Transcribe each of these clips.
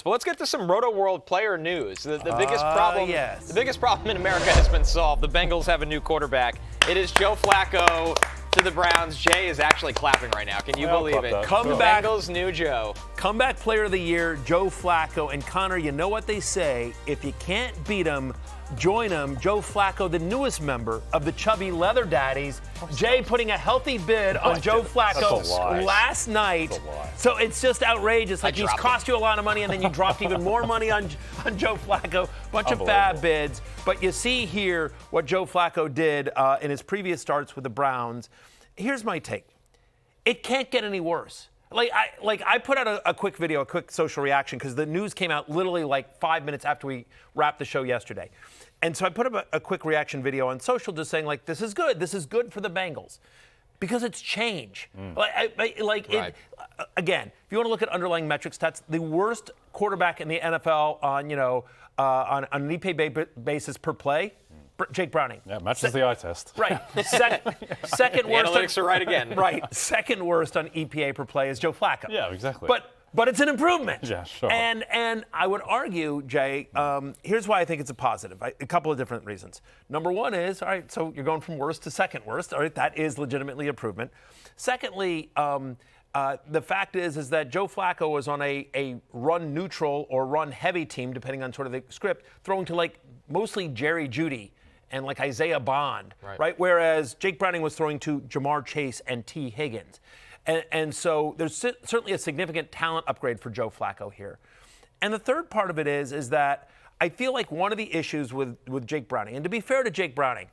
But let's get to some Roto World player news. The biggest problem in America has been solved. The Bengals have a new quarterback. It is Joe Flacco to the Browns. Jay is actually clapping right now. Can you believe it? Comeback, Bengals, new Joe. Comeback player of the year, Joe Flacco. And Connor, you know what they say? If you can't beat him, join him. Joe Flacco, the newest member of the Chubby Leather Daddies. Jay putting a healthy bid on Joe Flacco last night. So it's just outrageous. Like, he's cost you a lot of money, and then you dropped even more money on Joe Flacco. Bunch of fab bids. But you see here what Joe Flacco did in his previous starts with the Browns. Here's my take. It can't get any worse. I put out a quick video, a quick social reaction, because the news came out literally like 5 minutes after we wrapped the show yesterday. And so I put up a quick reaction video on social just saying, like, this is good. This is good for the Bengals. Because it's change. Again, if you want to look at underlying metric stats, the worst quarterback in the NFL on an EPA basis per play, Jake Browning. Yeah, matches the eye test. Right. Second worst. Analytics are right again. Right. Second worst on EPA per play is Joe Flacco. Yeah, exactly. But it's an improvement. Yeah, sure. And I would argue, Jay, here's why I think it's a positive. A couple of different reasons. Number one is, all right, so you're going from worst to second worst. All right, that is legitimately improvement. Secondly, the fact is that Joe Flacco was on a run neutral or run heavy team, depending on sort of the script, throwing to like mostly Jerry Jeudy and like Isaiah Bond, right? Whereas Jake Browning was throwing to Jamar Chase and T. Higgins. And so there's certainly a significant talent upgrade for Joe Flacco here. And the third part of it is that I feel like one of the issues with Jake Browning, and to be fair to Jake Browning,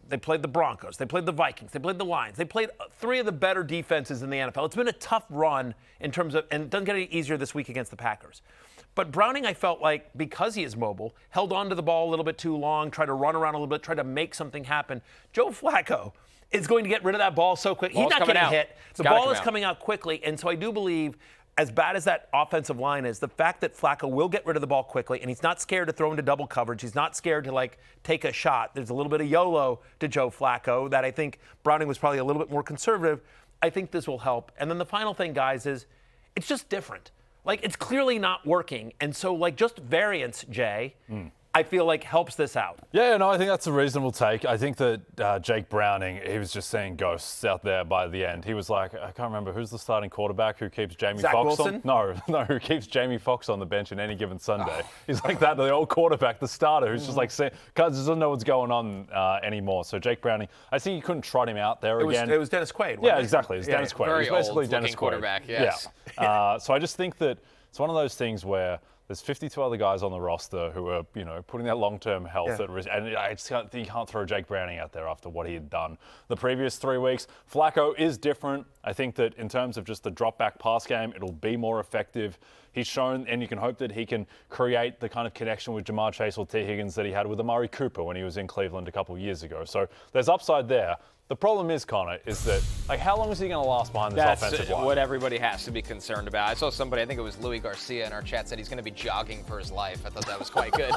they played the Broncos, they played the Vikings, they played the Lions, they played three of the better defenses in the NFL. It's been a tough run in terms of, and it doesn't get any easier this week against the Packers. But Browning, I felt like, because he is mobile, held on to the ball a little bit too long, tried to run around a little bit, tried to make something happen. Joe Flacco is going to get rid of that ball so quick. He's not getting hit. The ball is coming out quickly. And so I do believe, as bad as that offensive line is, the fact that Flacco will get rid of the ball quickly, and he's not scared to throw into double coverage. He's not scared to, like, take a shot. There's a little bit of YOLO to Joe Flacco that I think Browning was probably a little bit more conservative. I think this will help. And then the final thing, guys, is it's just different. Like, it's clearly not working. And so, like, just variance, Jay, I feel like helps this out. Yeah, no, I think that's a reasonable take. I think that Jake Browning, he was just seeing ghosts out there by the end. He was like, I can't remember, who's the starting quarterback who keeps Jamie Foxx on? No, who keeps Jamie Foxx on the bench in any given Sunday. He's like that, the old quarterback, the starter, who's just like, doesn't know what's going on anymore. So Jake Browning, I think you couldn't trot him out there again. It was Dennis Quaid. Yeah, exactly. It's Dennis Quaid. Very He's basically old Dennis Quaid. Quarterback, yes. Yeah. So I just think that it's one of those things where there's 52 other guys on the roster who are, putting their long-term health at risk. And I just think you can't throw Jake Browning out there after what he had done the previous 3 weeks. Flacco is different. I think that in terms of just the drop-back pass game, it'll be more effective. He's shown, and you can hope that he can create the kind of connection with Jamar Chase or T. Higgins that he had with Amari Cooper when he was in Cleveland a couple of years ago. So there's upside there. The problem is, Connor, is that, like, how long is he going to last behind this offensive line? That's what everybody has to be concerned about. I saw somebody, I think it was Louis Garcia in our chat, said he's going to be jogging for his life. I thought that was quite good.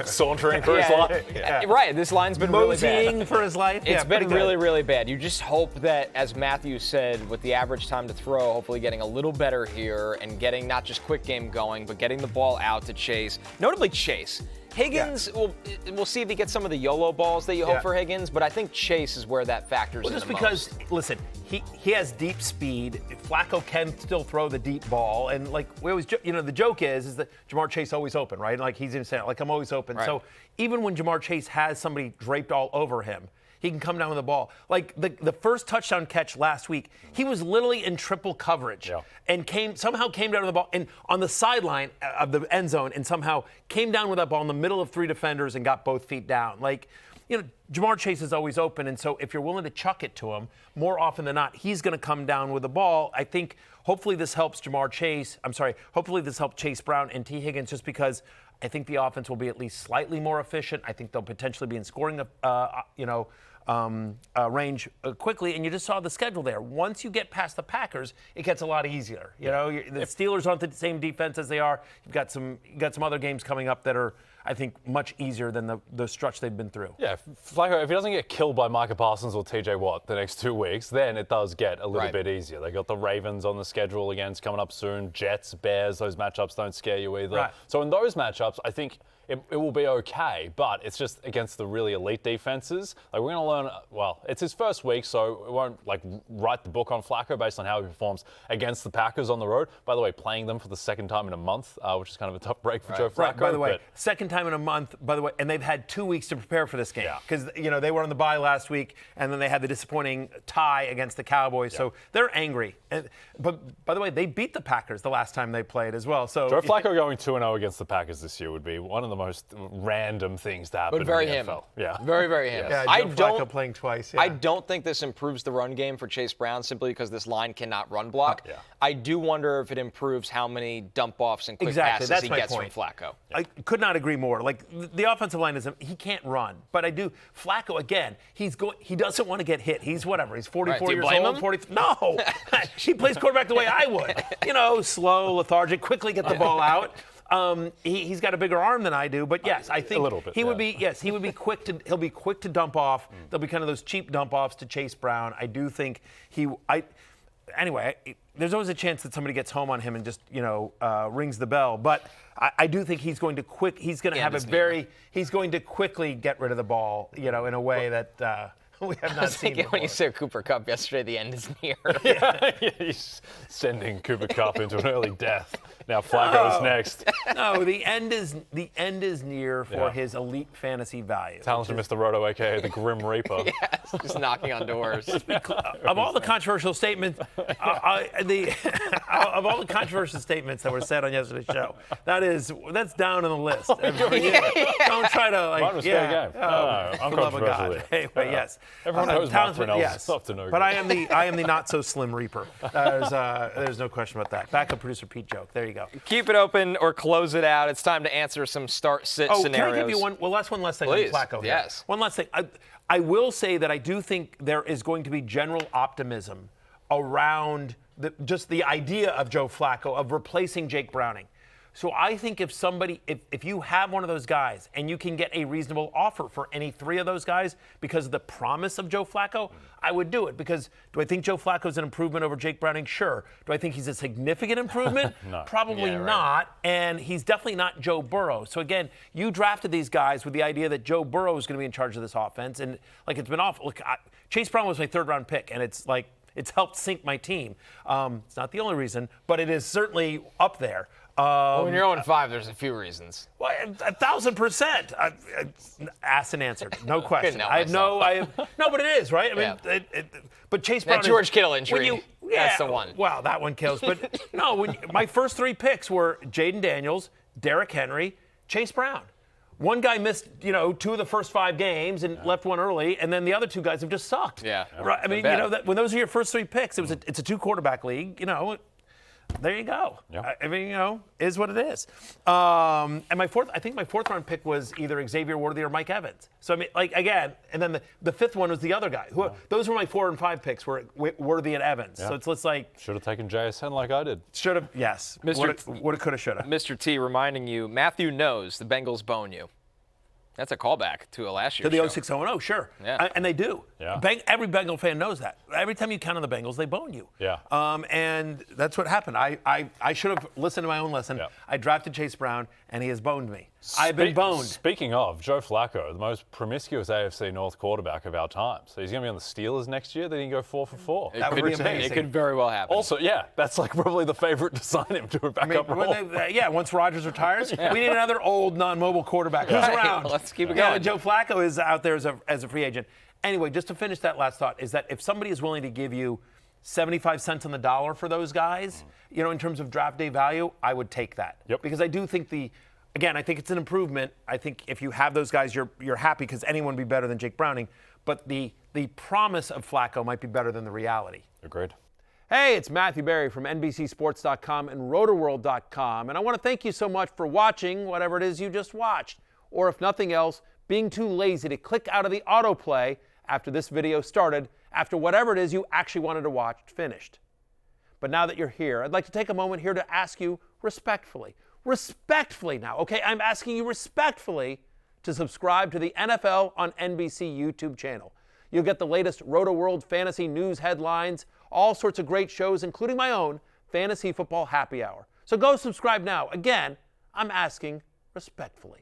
Sauntering for his life. Yeah. Right, this line's been really bad. Moseying for his life. It's been really, really bad. You just hope that, as Matthew said, with the average time to throw, hopefully getting a little better here and getting not just quick game going, but getting the ball out to Chase. Notably Chase. Higgins, we'll see if he gets some of the YOLO balls that you hope for Higgins, but I think Chase is where that factors in the most. Just because, listen, he has deep speed. Flacco can still throw the deep ball, and like we always, the joke is that Jamar Chase always open, right? Like he's saying, like I'm always open. Right. So even when Jamar Chase has somebody draped all over him, he can come down with the ball. Like the first touchdown catch last week, he was literally in triple coverage and somehow came down with the ball and on the sideline of the end zone and somehow came down with that ball in the middle of 3 defenders and got both feet down. Like, Jamar Chase is always open, and so if you're willing to chuck it to him, more often than not, he's going to come down with the ball. I think hopefully this helps hopefully this helps Chase Brown and T. Higgins just because I think the offense will be at least slightly more efficient. I think they'll potentially be in scoring range quickly, and you just saw the schedule there. Once you get past the Packers, it gets a lot easier. The Steelers aren't the same defense as they are. You've got some other games coming up that are I think, much easier than the stretch they've been through. Yeah, Flacco, if he doesn't get killed by Micah Parsons or TJ Watt the next 2 weeks, then it does get a little bit easier. They got the Ravens on the schedule against coming up soon. Jets, Bears, those matchups don't scare you either. Right. So in those matchups, I think it will be okay, but it's just against the really elite defenses. Like, we're going to learn, well, it's his first week, so we won't like write the book on Flacco based on how he performs against the Packers on the road. By the way, playing them for the second time in a month, which is kind of a tough break for Joe Flacco. Right, by the way, second time in a month, by the way, and they've had 2 weeks to prepare for this game. Because, they were on the bye last week, and then they had the disappointing tie against the Cowboys, so they're angry. But, by the way, they beat the Packers the last time they played as well. So Joe Flacco going 2-0 against the Packers this year would be one of the most random things to happen. But very in the him. NFL. Yeah. Very, very him. Yeah, I Joe don't Flacco playing twice. I don't think this improves the run game for Chase Brown simply because this line cannot run block. I do wonder if it improves how many dump offs and quick passes that's he my gets point. from Flacco. I could not agree more. Like, the offensive line he can't run, but I do. Flacco, again, he doesn't want to get hit. He's whatever. He's 44 years old. 40. No, he plays quarterback the way I would. Slow, lethargic, quickly get the ball out. He's got a bigger arm than I do, but yes, I think a little bit, he would be. Yes, he would be quick to. He'll be quick to dump off. There'll be kind of those cheap dump offs to Chase Brown. I do think Anyway, there's always a chance that somebody gets home on him and just rings the bell. But I do think he's going to He's going to have He's going to quickly get rid of the ball. In a way that. We have not seen before. When you said Cooper Kupp yesterday, the end is near. He's sending Cooper Kupp into an early death. Now Flacco's next. No, the end is near for his elite fantasy value. Talented Mr. Roto, a.k.a. the Grim Reaper. Yes, just knocking on doors. Of all the controversial statements, of all the controversial statements that were said on yesterday's show, that's down on the list. Don't try to Mine was fair game. I'm controversial. Anyway, yes. Everyone knows Matt Brunell's stuff to know. But I am the not so slim Reaper. There's no question about that. Backup producer Pete joke. There you go. Keep it open or close it out. It's time to answer some start-sit scenarios. Can I give you one? Well, that's one less thing on Flacco. Yes. One last thing. I will say that I do think there is going to be general optimism around just the idea of Joe Flacco of replacing Jake Browning. So I think if you have one of those guys and you can get a reasonable offer for any three of those guys because of the promise of Joe Flacco, I would do it. Because do I think Joe Flacco's an improvement over Jake Browning? Sure. Do I think he's a significant improvement? No. Probably not. And he's definitely not Joe Burrow. So again, you drafted these guys with the idea that Joe Burrow is going to be in charge of this offense. And it's been awful. Look, Chase Brown was my third-round pick, and it's helped sink my team. It's not the only reason, but it is certainly up there. When you're 0-5, there's a few reasons. Well, 1,000%. Asked and answered. No question. No, but it is, right? I mean, but Chase Brown. That George Kittle injury. That's the one. Well, that one kills. But no, my first three picks were Jaden Daniels, Derrick Henry, Chase Brown. One guy missed, 2 of the first 5 games and left one early, and then the other 2 guys have just sucked. Yeah. Right. I mean, when those are your first 3 picks, it's a 2-quarterback league. There you go. Yep. I mean, is what it is. And my fourth round pick was either Xavier Worthy or Mike Evans. So I mean, again, and then the 5th one was the other guy. Those were my 4 and 5 picks, were Worthy and Evans. Yeah. So it's like should have taken JSN like I did. Should have, yes. Woulda, coulda, shoulda. Mr. T reminding you, Matthew knows the Bengals bone you. That's a callback to a last year's to the show. 06-0, sure. Yeah. And they do. Yeah. Every Bengal fan knows that. Every time you count on the Bengals, they bone you. Yeah. And that's what happened. I should have listened to my own lesson. Yeah. I drafted Chase Brown, and he has boned me. I've been boned. Speaking of, Joe Flacco, the most promiscuous AFC North quarterback of our time. So he's going to be on the Steelers next year. Then he can go 4 for 4. That would be amazing. It could very well happen. Also, that's like probably the favorite to sign him to a backup role. Once Rodgers retires, we need another old non-mobile quarterback. Who's around? Let's keep it going. Joe Flacco is out there as a free agent. Anyway, just to finish that last thought, is that if somebody is willing to give you 75 cents on the dollar for those guys, in terms of draft day value, I would take that. Yep. Because I do think I think it's an improvement. I think if you have those guys, you're happy because anyone would be better than Jake Browning. But the promise of Flacco might be better than the reality. Agreed. Hey, it's Matthew Berry from NBCSports.com and RotoWorld.com. And I want to thank you so much for watching whatever it is you just watched. Or if nothing else, being too lazy to click out of the autoplay after this video started, after whatever it is you actually wanted to watch finished. But now that you're here, I'd like to take a moment here to ask you respectfully, respectfully now, okay? I'm asking you respectfully to subscribe to the NFL on NBC YouTube channel. You'll get the latest Roto-World fantasy news headlines, all sorts of great shows, including my own Fantasy Football Happy Hour. So go subscribe now. Again, I'm asking respectfully.